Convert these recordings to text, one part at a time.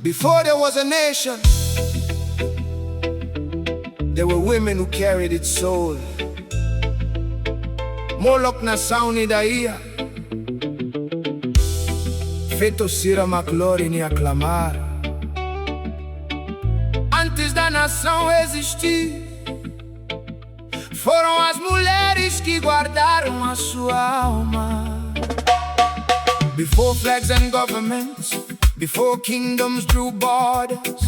Before there was a nation, there were women who carried its soul. Moloch nação Nidaia, feito Sira McLaurin e aclamar. Antes da nação existir, foram as mulheres que guardaram a sua alma. Before flags and governments, before kingdoms drew borders,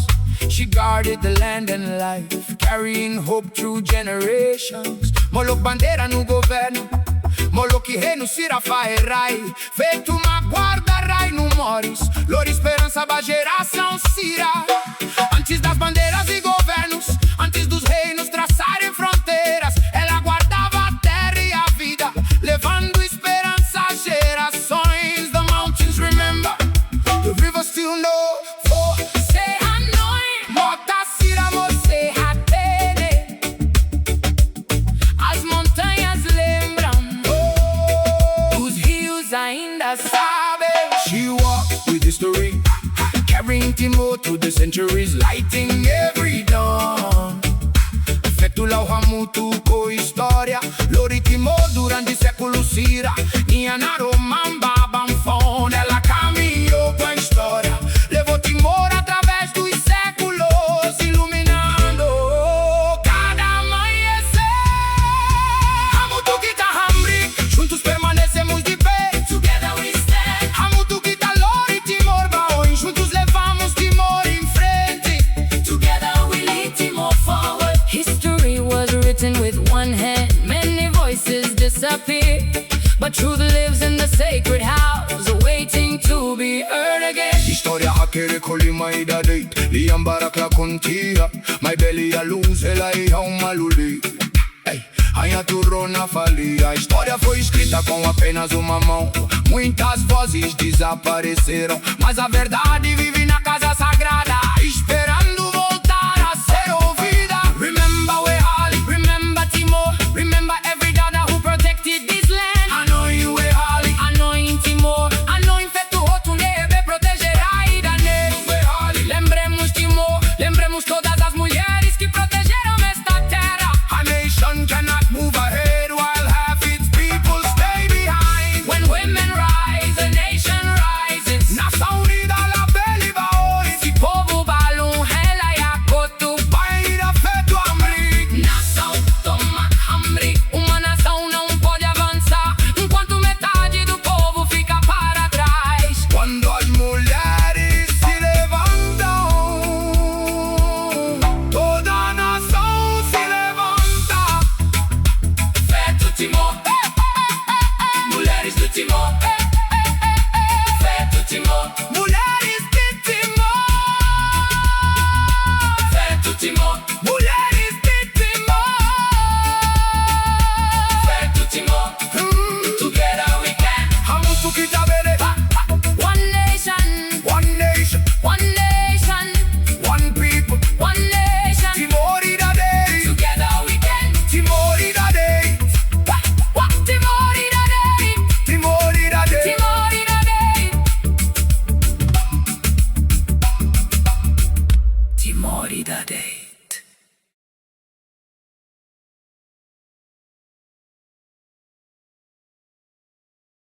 she guarded the land and life, carrying hope through generations. Moloch bandeira no governo, Moloch rei no Sirafá Rai, feito uma guarda-rai no Morris, loura esperança pra geração Sira. Antes das bandeiras e governos, antes dos reinos traçarem fronteiras, ela guardava a terra e a vida, levando esperança a gerações. The mountains remember, the rivers still know. Você Hanoi, Mota Sira, você Hatene. As montanhas lembram, os rios ainda sabem. She walked with history, carrying Timor through the centuries, lighting every dawn. Feito Lauhamutu com história, Lori Timor durante séculos Sira. Nianaro Mamba Banfon, ela caminhou com a história, levou Timor através dos séculos, iluminando cada amanhecer. Hamutu Kita Hamri, juntos permanecemos de pé. Together we stand. Hamutu Kita Lori Timor Baon, juntos levamos Timor em frente. Together we lead Timor forward. History was written with one hand, many voices disappear, but truth lives in the sacred house, waiting to be heard again. História hakere kolima idadeit, liambara la kontira, my belly a luz, ela é uma luli. Ainha turona falia, a história foi escrita com apenas uma mão. Muitas vozes desapareceram, mas a verdade vive